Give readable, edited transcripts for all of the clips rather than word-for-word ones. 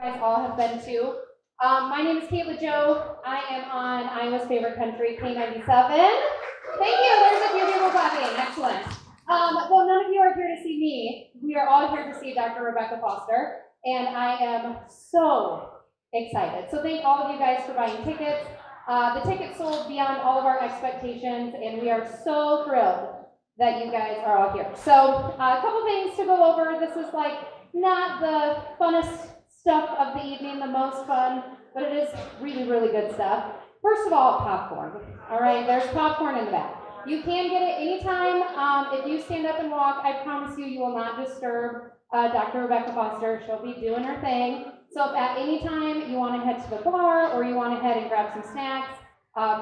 guys all have been to. My name is Kayla Joe. I am on Iowa's favorite country, K97. Thank you. There's a few people clapping. Excellent. Though none of you are here to see me, we are all here to see Dr. Rebecca Foster, and I am so excited. So thank all of you guys for buying tickets. The tickets sold beyond all of our expectations, and we are so thrilled that you guys are all here. So a couple things to go over. This is like not the funnest stuff of the evening, the most fun, but it is really, really good stuff. First of all, popcorn. All right, there's popcorn in the back. You can get it anytime. If you stand up and walk, I promise you, you will not disturb Dr. Rebecca Foster. She'll be doing her thing. So if at any time you want to head to the bar or you want to head and grab some snacks,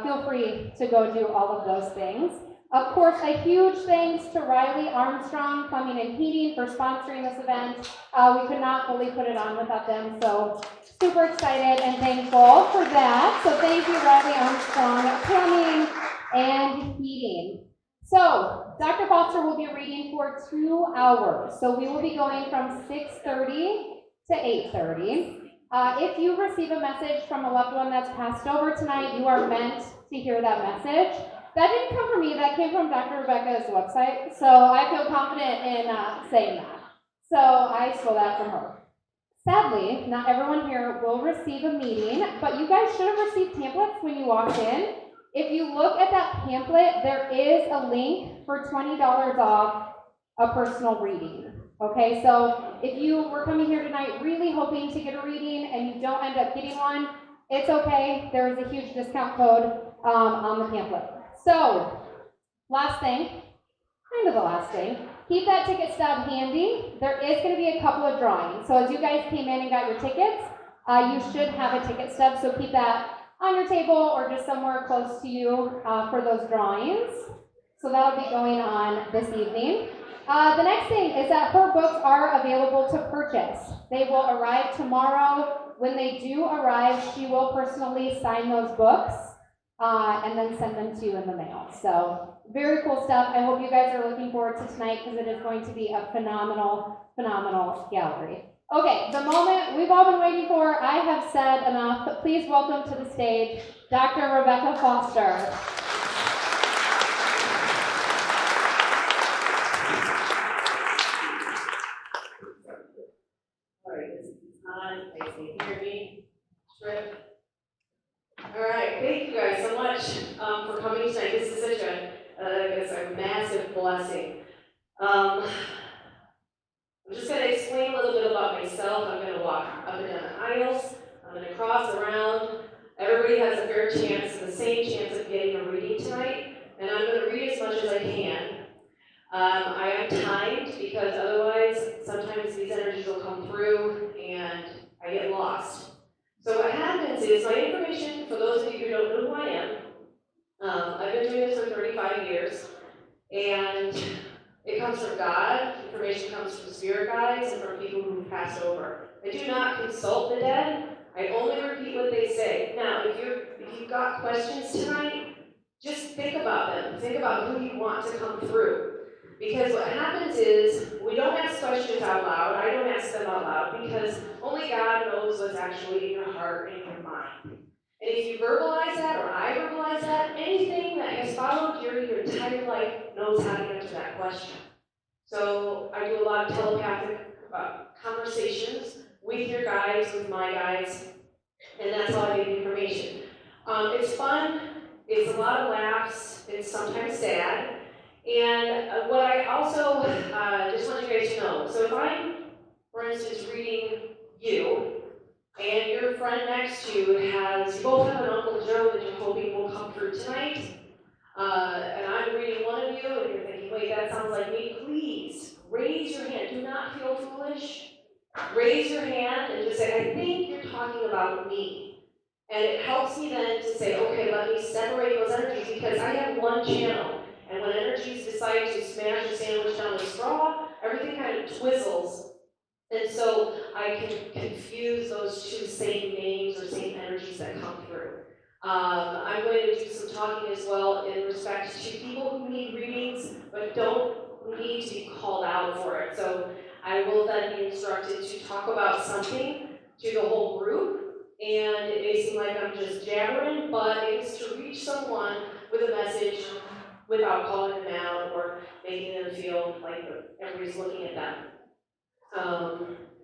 feel free to go do all of those things. Of course, a huge thanks to Riley Armstrong Plumbing and Heating for sponsoring this event. We could not fully put it on without them, so super excited and thankful for that. So thank you, Riley Armstrong Plumbing and Heating. So Dr. Foster will be reading for 2 hours. So we will be going from 6:30 to 8:30. If you receive a message from a loved one that's passed over tonight, you are meant to hear that message. That didn't come from me, that came from Dr. Rebecca's website, so I feel confident in saying that. So I stole that from her. Sadly, not everyone here will receive a meeting, but you guys should have received pamphlets when you walked in. If you look at that pamphlet, there is a link for $20 off a personal reading. Okay, so if you were coming here tonight really hoping to get a reading and you don't end up getting one, it's okay. There is a huge discount code on the pamphlet. So, last thing, kind of the last thing, keep that ticket stub handy. There is going to be a couple of drawings. So as you guys came in and got your tickets, you should have a ticket stub, so keep that on your table or just somewhere close to you for those drawings. So that'll be going on this evening. The next thing is that her books are available to purchase. They will arrive tomorrow. When they do arrive, she will personally sign those books and then send them to you in the mail. So very cool stuff. I hope you guys are looking forward to tonight because it is going to be a phenomenal, phenomenal gallery. Okay, the moment we've all been waiting for, I have said enough, but please welcome to the stage Dr. Rebecca Foster. All right, this is on. I can hear me. Trip. All right, thank you guys so much for coming tonight. This is such a massive blessing. I'm just going to explain a little bit about myself. I'm going to walk up and down the aisles. I'm going to cross around. Everybody has a fair chance, the same chance of getting a reading tonight, and I'm going to read as much as I can. I am timed because otherwise sometimes these energies will come through and I get lost. So what happens is my information, for those of you who don't know who I am, I've been doing this for 35 years, and it comes from God. Information comes from spirit guides and from people who passed over. I do not consult the dead. I only repeat what they say. Now, if you've got questions tonight, just think about them. Think about who you want to come through. Because what happens is, we don't ask questions out loud. I don't ask them out loud because only God knows what's actually in your heart and your mind. And if you verbalize that, or I verbalize that, anything that has followed your entire life knows how to answer that question. So I do a lot of telepathic conversations with your guides, with my guides, and that's how I get the information. It's fun. It's a lot of laughs. It's sometimes sad. And what I also just want you guys to know, so if I'm, for instance, reading you, and your friend next to you you both have an Uncle Joe that you're hoping will come through tonight, and I'm reading one of you, and you're thinking, wait, that sounds like me, please, raise your hand. Do not feel foolish. Raise your hand and just say, I think you're talking about me. And it helps me then to say, okay, let me separate those energies, because I have one channel. And when energies decide to smash a sandwich down a straw, everything kind of twizzles. And so I can confuse those two same names or same energies that come through. I'm going to do some talking as well in respect to people who need readings, but don't need to be called out for it. So I will then be instructed to talk about something to the whole group, and it may seem like I'm just jabbering, but it's to reach someone with a message without calling them out or making them feel like everybody's looking at them.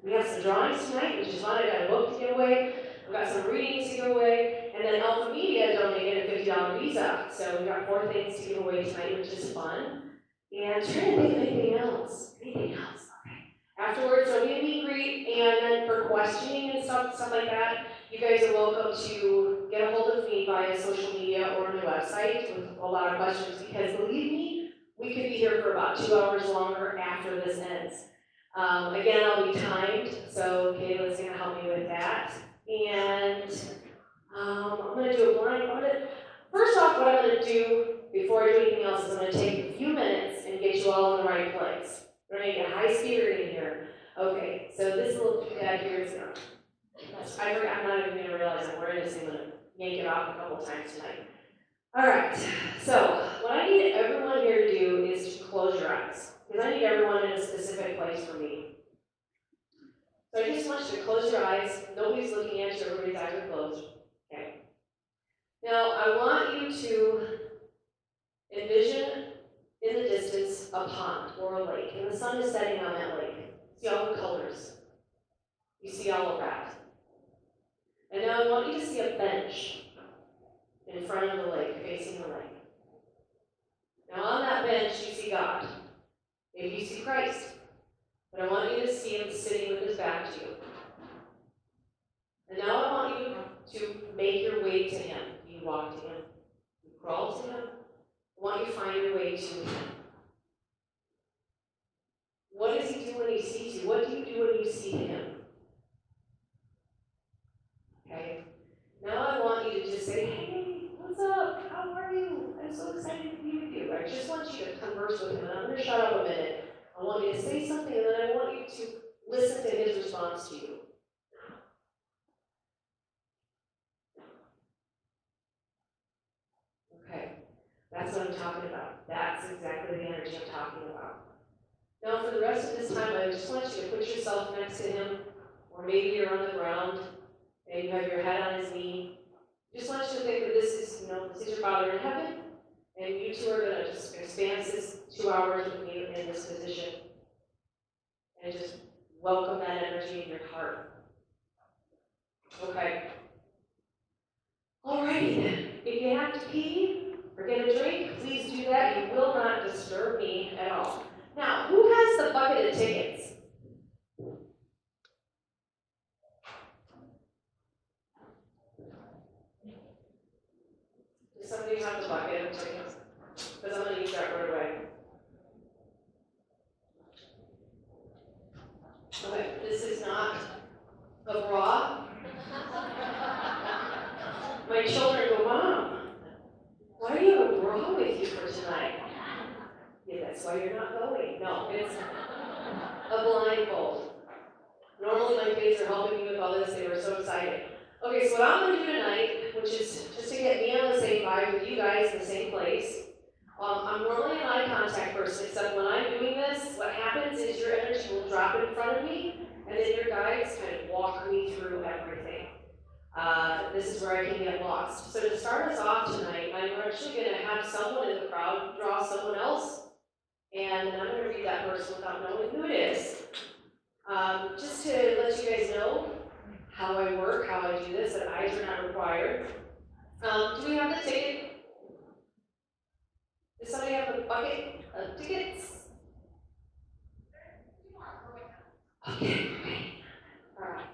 We have some drawings tonight, which is fun. I got a book to give away. We've got some readings to give away. And then Alpha Media donated a $50 Visa. So we've got 4 things to give away tonight, which is fun. And trying to think of anything else. Anything else? Okay. Afterwards, there'll be a meet and greet. And then for questioning and stuff like that, you guys are welcome to get a hold of me via social media or on my website with a lot of questions. Because believe me, we could be here for about 2 hours longer after this ends. Again, I'll be timed, so Kayla's going to help me with that. And I'm going to do a blind. First off, what I'm going to do before I do anything else is I'm going to take a few minutes and get you all in the right place. We're going to get a high speed reading here. Okay, so this little guy here is going to. I'm not even going to realize I'm wearing this. I'm going to yank it off a couple times tonight. All right, so what I need everyone here to do is to close your eyes. Because I need everyone in a specific place for me. So I just want you to close your eyes. Nobody's looking at you. Everybody's eyes are closed. Okay. Now, I want you to envision in the distance a pond or a lake. And the sun is setting on that lake. See all the colors. You see all of that. And now I want you to see a bench in front of the lake, facing the lake. Now on that bench, you see God. Maybe you see Christ, but I want you to see him sitting with his back to you. And now I want you to make your way to him. You walk to him. You crawl to him. I want you to find your way to him. What does he do when he sees you? What do you do when you see him? Okay? Now I want you to just say, hey, what's up? How are you? I'm so excited to be with you. I just want you to converse with him, and I'm going to shut up a minute. I want you to say something, and then I want you to listen to his response to you. Okay, that's what I'm talking about. That's exactly the energy I'm talking about. Now, for the rest of this time, I just want you to put yourself next to him, or maybe you're on the ground, and you have your head on his knee. Just want you to think that this is your Father in heaven, and you two are going to just experience this 2 hours with me in this position. And just welcome that energy in your heart. Okay. Alrighty then. If you have to pee or get a drink, please do that. You will not disturb me at all. Now, who has the bucket of tickets? Does somebody have the bucket of tickets? Because I'm going to use that right away. Okay, this is not a bra. My children go, Mom, why do you have a bra with you for tonight? Yeah, that's why you're not going. No, it's a blindfold. Normally my kids are helping me with all this. They were so excited. Okay, so what I'm going to do tonight, which is just to get me on the same vibe with you guys in the same place, I'm normally an eye contact person, except when I'm doing this, what happens is your energy will drop in front of me, and then your guides kind of walk me through everything. This is where I can get lost. So to start us off tonight, I'm actually going to have someone in the crowd draw someone else, and I'm going to read that person without knowing who it is. Just to let you guys know how I work, how I do this, that eyes are not required. Do we have the ticket? Does somebody have a bucket of tickets? Okay, great. Alright.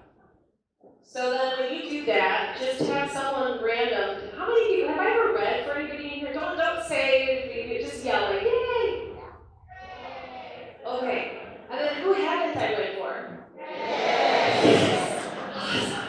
So then when you do that, just have someone random. How many people have I ever read for anybody in here? Don't say, just yell like, yay! Okay. And then who haven't I read for? Awesome.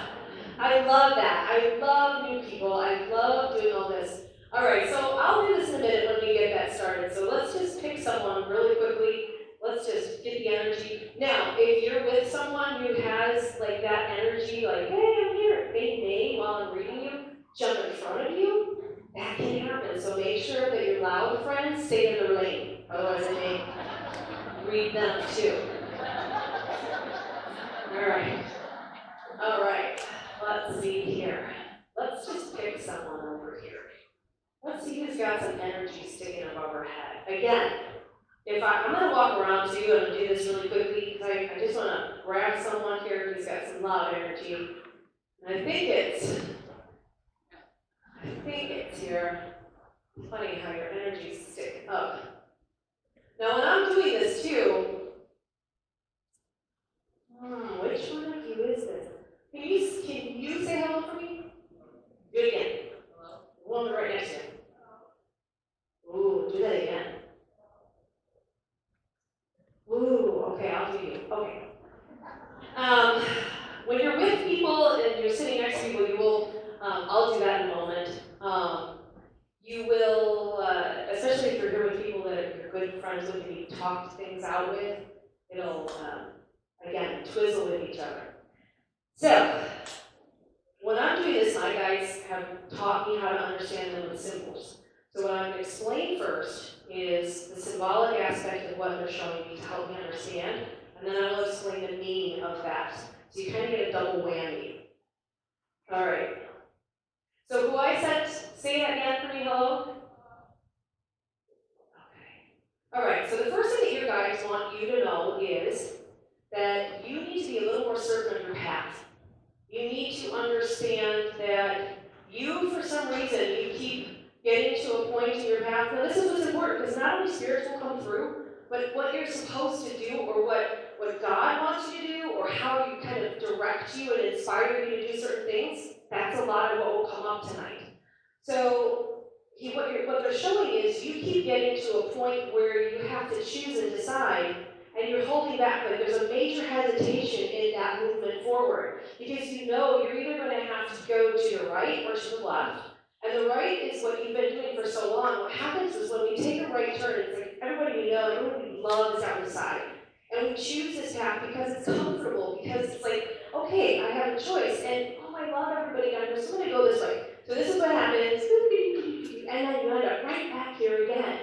I love that. I love new people. I love doing all this. Alright, so I'll do this in a minute when we get that started. So let's just pick someone really quickly. Let's just get the energy. Now, if you're with someone who has like that energy, like, hey, I'm here, they may, while I'm reading you, jump in front of you. That can happen. So make sure that your loud friends stay in their lane. Otherwise, I may read them too. Alright. All right, let's see here. Let's just pick someone over here. Let's see who's got some energy sticking above her head. Again, I'm going to walk around too and do this really quickly because I just want to grab someone here who's got some loud energy. And I think it's here. It's funny how your energy's sticking up. Now when I'm doing this too, which one of you is this? Can you say hello for me? Do it again. Hello. The woman right next to you. Ooh, do that again. Ooh, okay, I'll do you. Okay. When you're with people and you're sitting next to people, you will, I'll do that in a moment. You will, especially if you're here with people that you're good friends with and you talk things out with, it'll, again, twizzle with each other. So, when I'm doing this, my guides have taught me how to understand them with symbols. So what I'm going to explain first is the symbolic aspect of what they're showing me to help me understand, and then I will explain the meaning of that. So you kind of get a double whammy. All right. So who I said, say that again for me, hello? Okay. All right, so the first thing that your guides want you to know is that you need to be a little more certain of your path. You need to understand that you, for some reason, you keep getting to a point in your path. Now, this is what's important because not only spirits will come through, but what you're supposed to do or what God wants you to do or how you kind of direct you and inspire you to do certain things, that's a lot of what will come up tonight. So what they're showing is you keep getting to a point where you have to choose and decide, and you're holding back, but there's a major hesitation in that movement forward. Because you know you're either going to have to go to the right or to the left. And the right is what you've been doing for so long. What happens is when we take a right turn, it's like everybody we know, everybody we love is down the side. And we choose this path because it's comfortable, because it's like, okay, I have a choice, and oh, I love everybody down here, so I'm going to go this way. So this is what happens, and then you end up right back here again.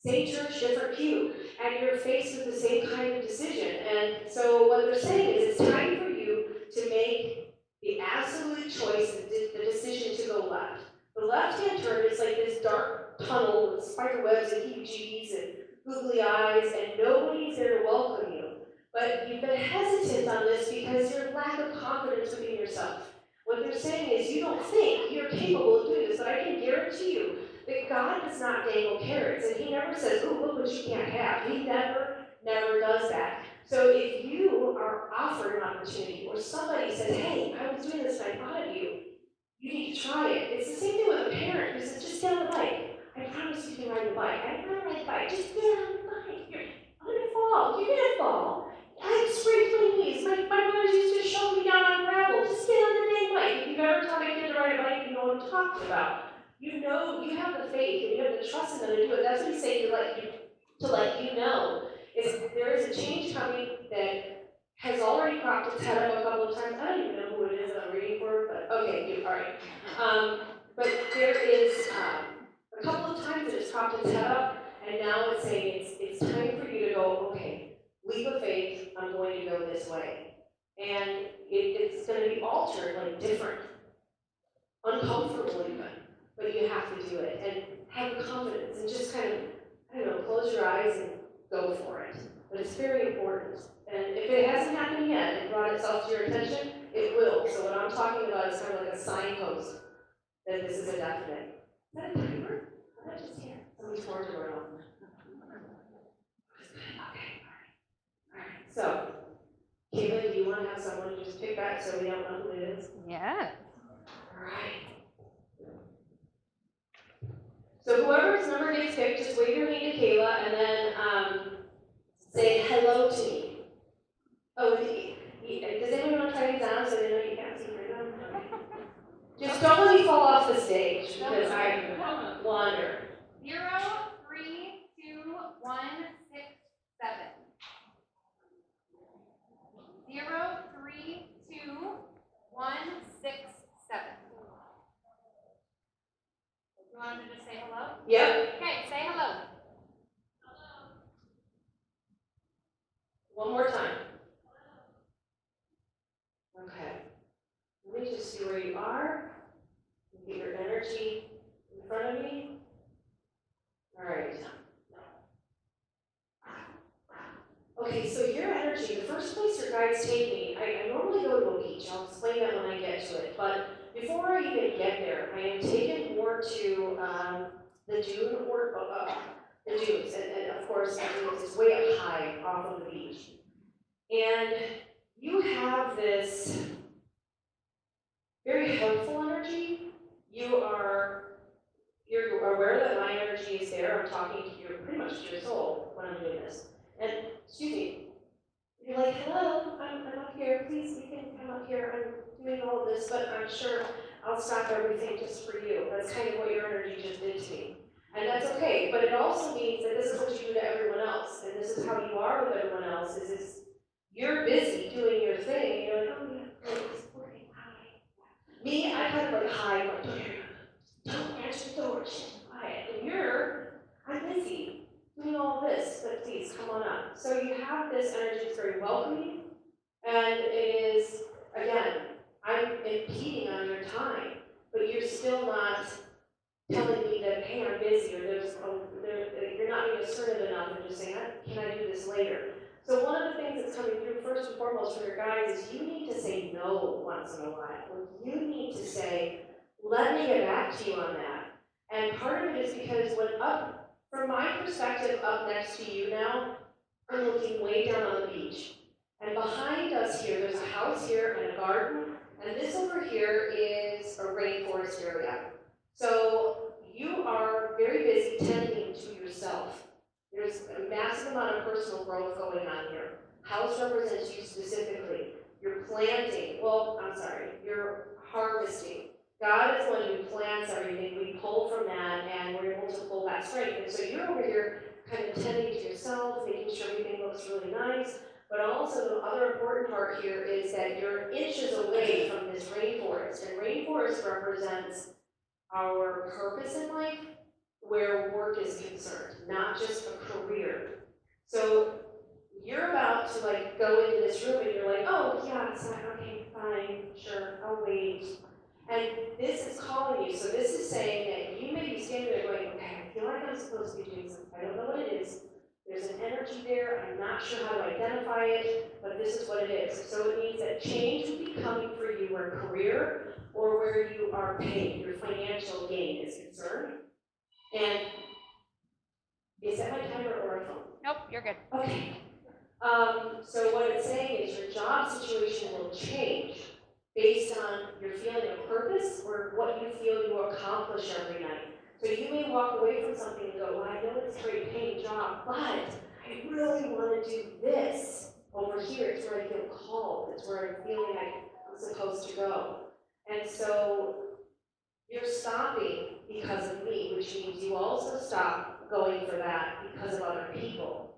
Same church, different pew, and you're faced with the same kind of decision. And so what they're saying is it's time for you to make the absolute choice, the decision to go left. The left-hand turn is like this dark tunnel with spider webs and heebie-jeebies and googly eyes, and nobody's there to welcome you. But you've been hesitant on this because your lack of confidence within yourself. What they're saying is you don't think you're capable of doing this, but I can guarantee you that God does not dangle carrots, and He never says, oh, look what you can't have. He never does that. So if you are offered an opportunity, or somebody says, hey, I was doing this and I thought of you, you need to try it. It's the same thing with a parent who says, just get on the bike. I promise you can ride the bike. I know how to ride the bike. Just get on the bike. I'm going to fall. You're going to fall. I have sprained my knees. My brothers used to shove me down on gravel. Just get on the dang bike. If you've ever taught a kid to ride a bike, you know what I'm talking about. You know, you have the faith and you have the trust in them to do it. That's what He's saying to let you know. Is there is a change coming that has already cropped its head up a couple of times. I don't even know who it is that I'm reading for, but okay, all right. But there is a couple of times that it's cropped its head up, and now it's saying it's time for you to go, okay, leap of faith, I'm going to go this way. And it's going to be altered, like different, uncomfortable even, but you have to do it. And have confidence and just kind of, I don't know, close your eyes and go for it. But it's very important. And if it hasn't happened yet and brought itself to your attention, it will. So what I'm talking about is kind of like a signpost that this is a definite. Is that a timer? I'm not just here. Somebody's horns are going on. Okay, all right. So, Kayla, do you want to have someone just pick back so we don't know who it is? Yeah. All right. So whoever's number gets picked, just wave your hand to Kayla and then say hello to me. Oh, does anyone want to try these on so they know you can't see through them? Just don't let me fall off the stage because I wander. 0, 3, 2, 1, 6, 7. 0, 3, 2, 1, 6, 7. You want them to just say hello? Yep. Okay, say hello. One more time. Okay. where you are. Get your energy in front of me. All right. Okay, so your energy, the first place your guides take me, I normally go to a beach. I'll explain that when I get to it. But before I even get there, I am taken more to the dune or the dunes, and of course the dunes is way up high off of the beach. And you have this very helpful energy. You're aware that my energy is there. I'm talking to you, pretty much to your soul when I'm doing this. And excuse me, you're like, hello, I'm up here. Please, you can come up here. I'm doing all of this, but I'm sure I'll stop everything just for you. That's kind of what your energy just did to me. And that's okay, but it also means that this is what you do to everyone else, and this is how you are with everyone else, is you're busy doing your thing, and you're like, oh yeah, great, it's working, hi. Me, I kind of like hide, like, don't answer the door, shit, quiet. And I'm busy doing all this, but please, come on up. So you have this energy that's very welcoming, and it is, again, I'm impeding on your time, but you're still not telling me that, hey, I'm busy, or you're not being assertive enough and just saying, can I do this later? So one of the things that's coming through first and foremost from your guides is you need to say no once in a while. You need to say, let me get back to you on that. And part of it is because from my perspective, up next to you now, I'm looking way down on the beach. And behind us here, there's a house here and a garden, and this over here is a rainforest area. So you are very busy tending to yourself. There's a massive amount of personal growth going on here. House represents you specifically. You're planting, you're harvesting. God is the one who plants everything. We pull from that and we're able to pull that strength. And so you're over here kind of tending to yourself, making sure everything looks really nice. But also the other important part here is that you're inches away from this rainforest. And rainforest represents our purpose in life, where work is concerned, not just a career. So you're about to go into this room and you're like, oh yeah, it's not, okay, fine, sure, I'll wait. And this is calling you. So this is saying that you may be standing there going, okay, I feel like I'm supposed to be doing something. I don't know what it is. There's an energy there. I'm not sure how to identify it, but this is what it is. So it means that change will be coming for you where career or where you are paid, your financial gain is concerned. And is that my timer or a phone? Nope, you're good. Okay. So what it's saying is your job situation will change based on your feeling of purpose or what you feel you accomplish every night. So you may walk away from something and go, well, I know it's a great paying job, but I really want to do this over here. It's where I feel called. It's where I'm feeling like I'm supposed to go. And so you're stopping because of me, which means you also stop going for that because of other people.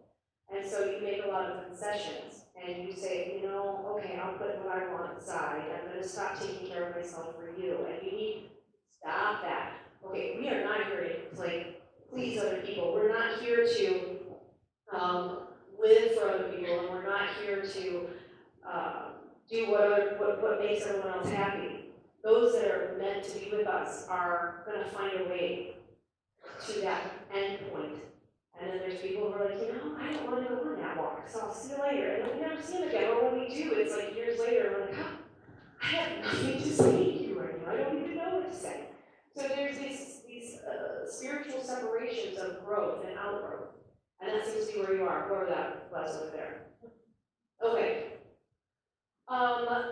And so you make a lot of concessions. And you say, okay, I'll put what I want aside. I'm going to stop taking care of myself for you. And you need to stop that. Okay, we are not here to please other people. We're not here to live for other people, and we're not here to do what makes everyone else happy. Those that are meant to be with us are going to find a way to that end point. And then there's people who are like, I don't want to go on that walk, so I'll see you later. And then we never see them again. Or when we do, it's like years later, we're like, I have nothing to say to you right now. I don't even know what to say. So there's these spiritual separations of growth and outgrowth. And that seems to be where you are, whoever that was over there. Okay.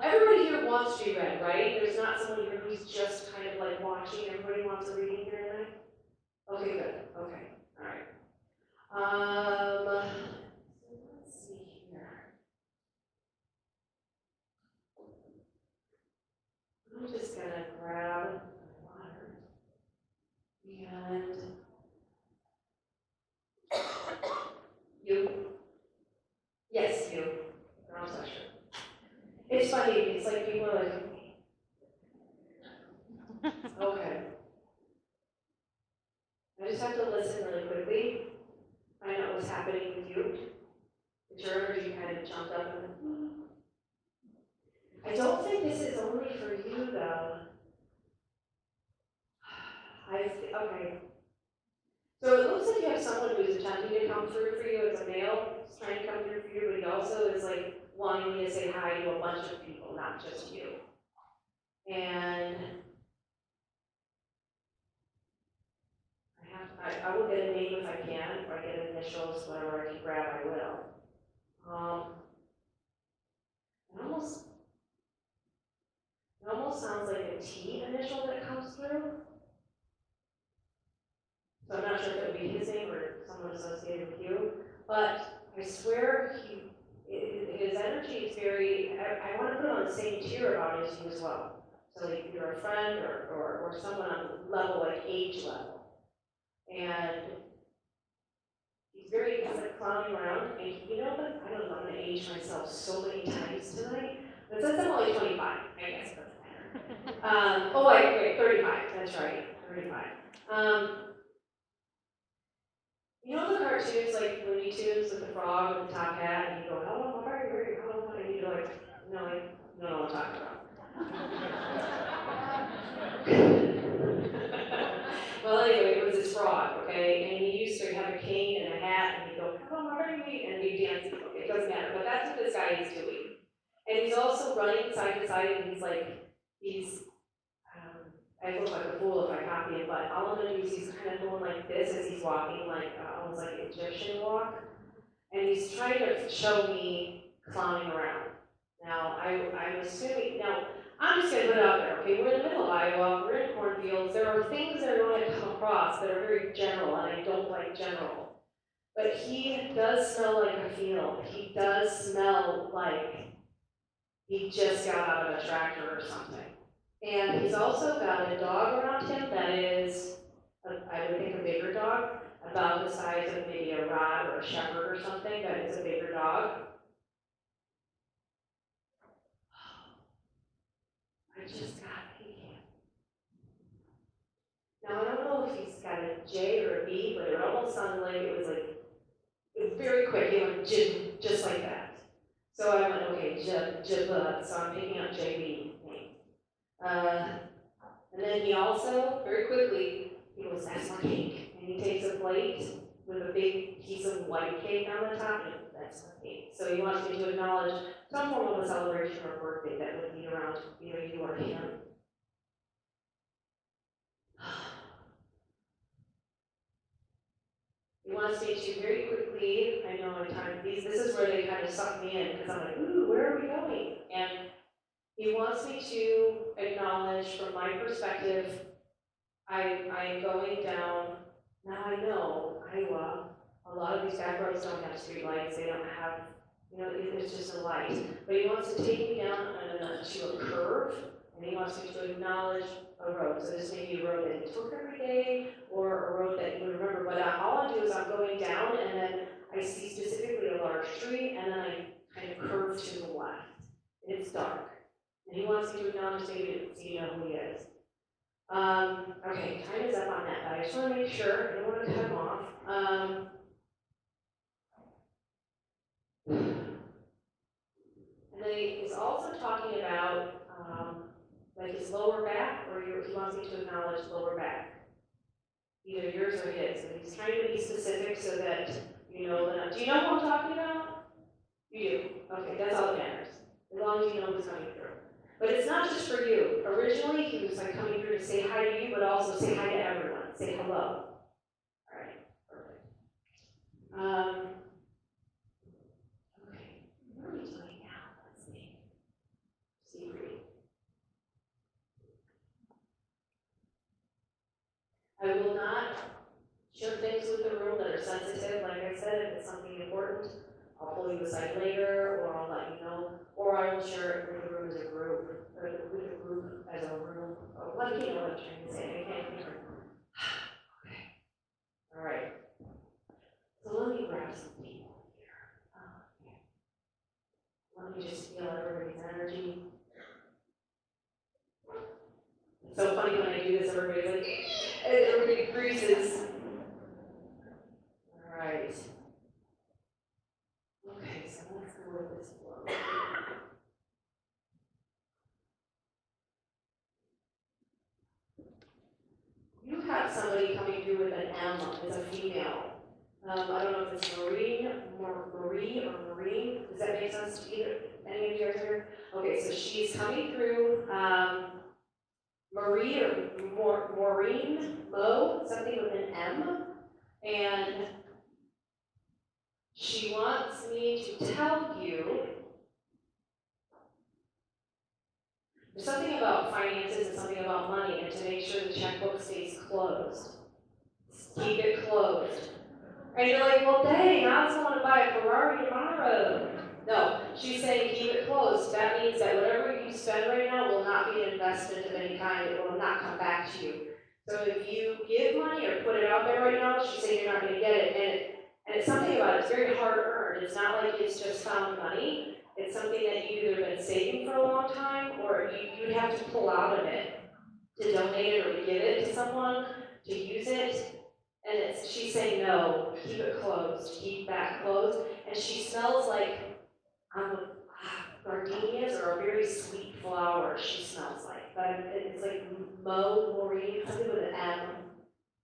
Everybody here wants to be read, right? There's not someone here who's just kind of watching. Everybody wants a reading here tonight? Okay, good. Okay. All right. Let's see here. I'm just gonna grab my water and you. Yes, you. I'm not sure. It's funny. It's like people are like, okay. I just have to listen really quickly. Find out what's happening with you. The your energy kind of jumped up and I don't think this is only for you though. okay. So it looks like you have someone who's attempting to come through for you as a male, who's trying to come through for you, but he also is like wanting me to say hi to a bunch of people, not just you. And I will get a name if I can, or I get initials, whatever I can grab, I will. It almost sounds like a T initial that comes through. So I'm not sure if it would be his name or someone associated with you, but I swear his energy is very, I want to put him on the same tier about as you as well. So like you're a friend or someone on the level, like age level. And he's like clowning around, and you know what? I don't know, I'm going to age myself so many times tonight, but since I'm only 25, I guess it doesn't matter. Oh wait, 35, that's right, 35. You know the cartoons, like Looney Tunes with the frog with the top hat, and you go, hello, how are you? Hello, and you go like, you know what I'm talking about. Well, anyway, it was this frog, okay, and he used to have a cane and a hat, and he'd go, hello, how are you? And he'd be dancing, okay, it doesn't matter, but that's what this guy is doing. And he's also running side to side, and I look like a fool if I copy him, but all I'm going to do is he's kind of going like this as he's walking, like almost like an Egyptian walk. And he's trying to show me clowning around. Now, I'm assuming, I'm just going to put it out there, okay? We're in the middle of Iowa, we're in cornfields, there are things that are going to come across that are very general, and I don't like general. But he does smell like a field. He does smell like he just got out of a tractor or something. And he's also got a dog around him that is, I would think, a bigger dog, about the size of maybe a Rod or a Shepherd or something, but it's a bigger dog. I just got a. Now, I don't know if he's got a J or a B, but it almost sounded like it was very quick, just like that. So I went, okay, Jabba, so I'm picking up JB name. And then he also, very quickly, he goes, that's my cake. And he takes a plate with a big piece of white cake on the top, and that's my cake. So he wants me to acknowledge some form of a celebration or birthday that would be around either you or him. He wants me to very quickly, I know in time, this is where they kind of suck me in, because I'm like, ooh, where are we going? And he wants me to acknowledge from my perspective, I am going down, now I know, Iowa, a lot of these back roads don't have street lights, they don't have, it's just a light. But he wants to take me down to a curve, and he wants me to acknowledge a road. So this may be a road that he took every day, or a road that you would remember. But all I do is I'm going down, and then I see specifically a large tree, and then I kind of curve to the left. And it's dark. And he wants me to acknowledge David so you know who he is. Okay, time is up on that, but I just want to make sure, I don't want to cut him off. And then he's also talking about like his lower back, or he wants me to acknowledge lower back. Either yours or his. And he's trying to be specific so that you know that do you know who I'm talking about? You do. Okay, that's all that matters. As long as you know who's coming through. But it's not just for you. Originally, he was like coming through to say hi to you, but also say hi to everyone. Say hello. All right, perfect. Okay, what are we doing now? Let's see. Breathe. I will not share things with the room that are sensitive. Like I said, if it's something important, I'll pull you aside later, or I'll let you know, or I will share it with the room as a group, or with the group as a room. Or what you know what I'm trying to say. I can't think of it. Okay. All right. So let me grab some people here. Okay. Let me just feel everybody's energy. It's so funny when I do this, everybody's like, and everybody freezes. All right. Okay, so let's go with this flow. You have somebody coming through with an M, it's a female. I don't know if it's Marie or Marine. Does that make sense to either? Any of you guys here? Okay, so she's coming through, Marie or Maureen, something with an M, and she wants me to tell you there's something about finances and something about money, and to make sure the checkbook stays closed. Keep it closed. And you're like, well, dang, I also want to buy a Ferrari tomorrow. No, she's saying keep it closed. That means that whatever you spend right now will not be an investment of any kind. It will not come back to you. So if you give money or put it out there right now, she's saying you're not going to get it. And it's something about it. It's very hard earned. It's not like it's just found money. It's something that you've either been saving for a long time, or you'd have to pull out of it to donate it or to give it to someone to use it. And she's saying, no, keep it closed, keep that closed. And she smells like gardenias or a very sweet flower, she smells like. But it's like Maureen, something with an M.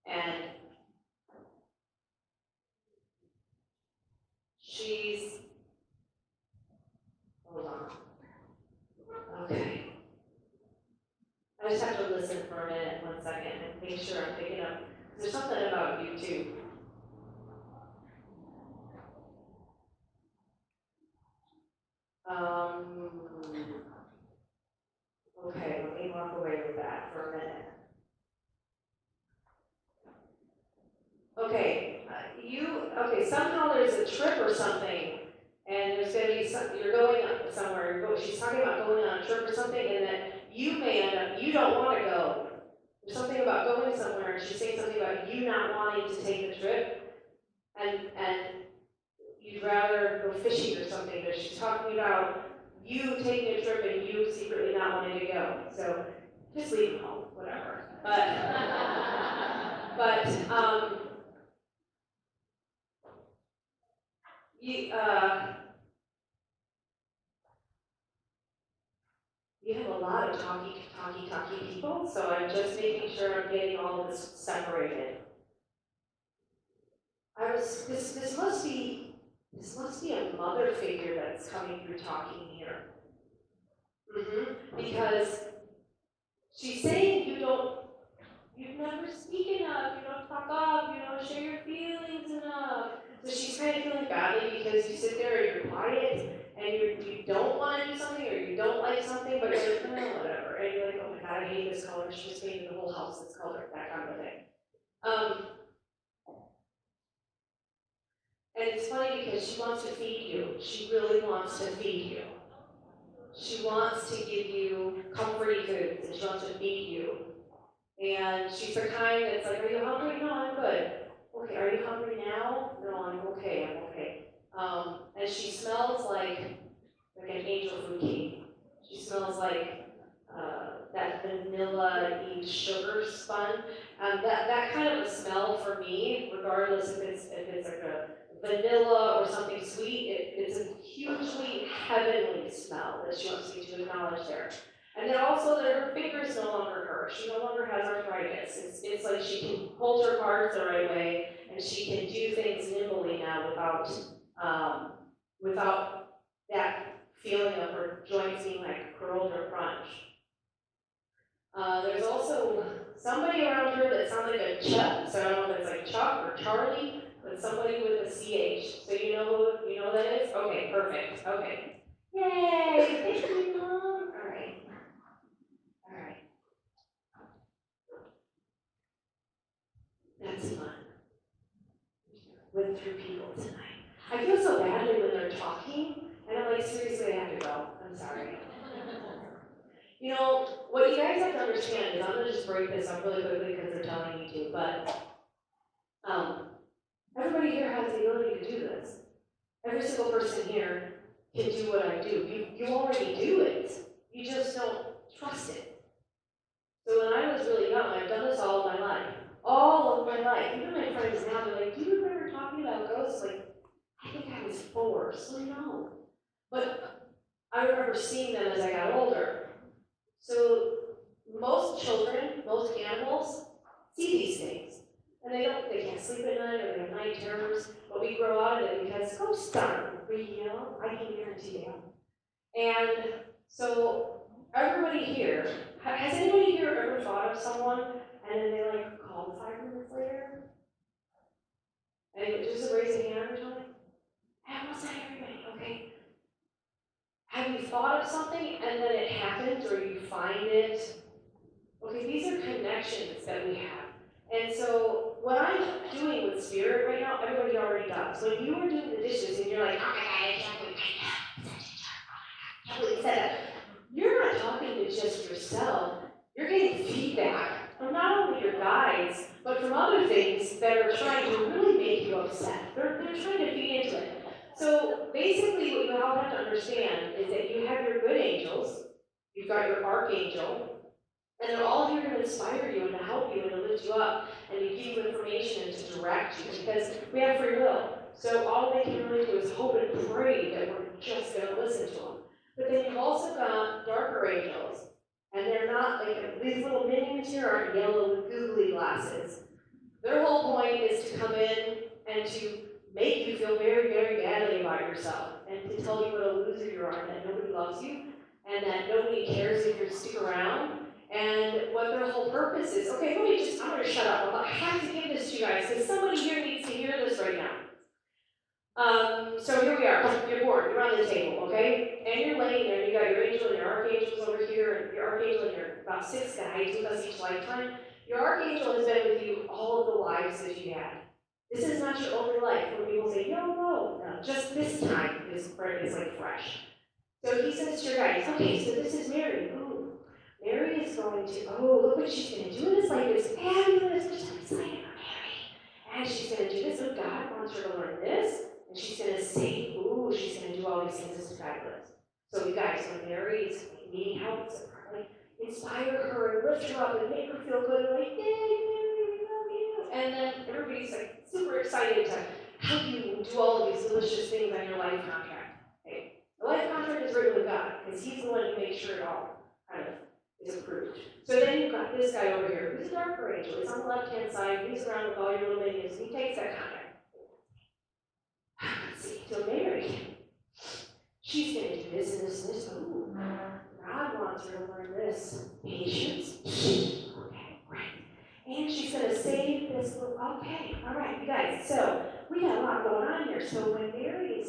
And she's, hold on. Okay. I just have to listen for a minute, 1 second, and make sure I'm picking up. There's something about you too. Okay, let me walk away with that for a minute. Okay, somehow there's a trip or something, and there's going to be you're going somewhere, she's talking about going on a trip or something, and that you may end up, you don't want to go. There's something about going somewhere, and she's saying something about you not wanting to take the trip, and you'd rather go fishing or something, but she's talking about you taking a trip and you secretly not wanting to go. So just leave them home, whatever. You have a lot of talky people, so I'm just making sure I'm getting all of this separated. This must be a mother figure that's coming through talking here. Because she's saying you never speak enough, you don't talk up, you don't share your feelings enough. So she's kind of feeling badly because you sit there and you're quiet and you don't want to do something or you don't like something, but you're like, oh, whatever. And you're like, oh my God, I hate this color. She just painted the whole house this color, that kind of thing. And it's funny because she wants to feed you. She really wants to feed you. She wants to give you comforting foods, and she wants to feed you. And she's the kind that's like, are you hungry? No, I'm good. Okay, are you hungry now? No, I'm okay. And she smells like an angel food cake. She smells like that vanilla-y sugar spun. That kind of a smell for me, regardless if it's like a vanilla or something sweet, it's a hugely heavenly smell that she wants me to acknowledge there. And then also that her fingers no longer hurt. She no longer has arthritis. It's like she can hold her cards the right way, and she can do things nimbly now without that feeling of her joints being like curled or crunched. There's also somebody around her that sounds like a Chuck, so I don't know if it's like Chuck or Charlie, but somebody with a CH. So you know who that is? Okay, perfect. Okay. Yay! Thank you, Mom. All right. That's fun. Went through people tonight. I feel so badly when they're talking, and I'm like, seriously, I have to go. I'm sorry. You know, what you guys have to understand is, I'm going to just break this up really quickly because they're telling me to, but everybody here has the ability to do this. Every single person here can do what I do. You already do it. You just don't trust it. So when I was really young, I've done this all of my life. All of my life. Even my friends now, they're like, do you remember talking about ghosts? Like, I think I was 4, so no. But I remember seeing them as I got older. So most children, most animals, see these things. sleep at night or they have night terrors, but we grow out of it because ghosts aren't real, I can guarantee you. And so, everybody here, has anybody here ever thought of someone and then they like called 5 minutes later? And just raise a hand or something? Almost not everybody, okay. Have you thought of something and then it happens or you find it? Okay, these are connections that we have. And so what I'm doing with spirit right now, everybody already does. When you were doing the dishes and you're like, oh my God, I can't believe you said that. You're not talking to just yourself. You're getting feedback from not only your guides, but from other things that are trying to really make you upset. They're trying to feed into it. So basically what you all have to understand is that you have your good angels, you've got your archangel, and they're all here to inspire you and to help you and to lift you up and to give you information and to direct you because we have free will. So all they can really do is hope and pray that we're just going to listen to them. But then you've also got darker angels, and they're not like these little minions here aren't yellow with googly glasses. Their whole point is to come in and to make you feel very, very badly about yourself and to tell you what a loser you are and that nobody loves you and that nobody cares if you stick around. And what their whole purpose is. Okay, I'm going to shut up. I have to give this to you guys because somebody here needs to hear this right now. So here we are. You're born. You're on the table, okay? And you're laying there. You got your angel and your archangels over here, and your archangel and your about 6 guides with us each lifetime. Your archangel has been with you all of the lives that you had. This is not your only life. When people say, no, just this time is like fresh. So he says to your guides, okay, so this is Mary. Ooh, Mary is going to, look what she's going to do in this life. It's fabulous. We're so excited for Mary. And she's going to do this. So God wants her to learn this. And she's going to say, she's going to do all these things. This is fabulous. So you guys, when Mary is needing help, inspire her and lift her up and make her feel good. Like, yay, Mary, we love you. And then everybody's like super excited to help you do all of these delicious things on your life contract. Okay. The life contract is written with God because He's the one who makes sure it all kind of is approved. So then you've got this guy over here who's a darker angel. He's on the left-hand side. He's around with all your little minions. He takes that contract. Let's see. So Mary, she's going to do this and this and this. Ooh, God wants her to learn this. Patience. Okay, right. And she's going to save this little, okay, all right, you guys. So we got a lot going on here. So when Mary is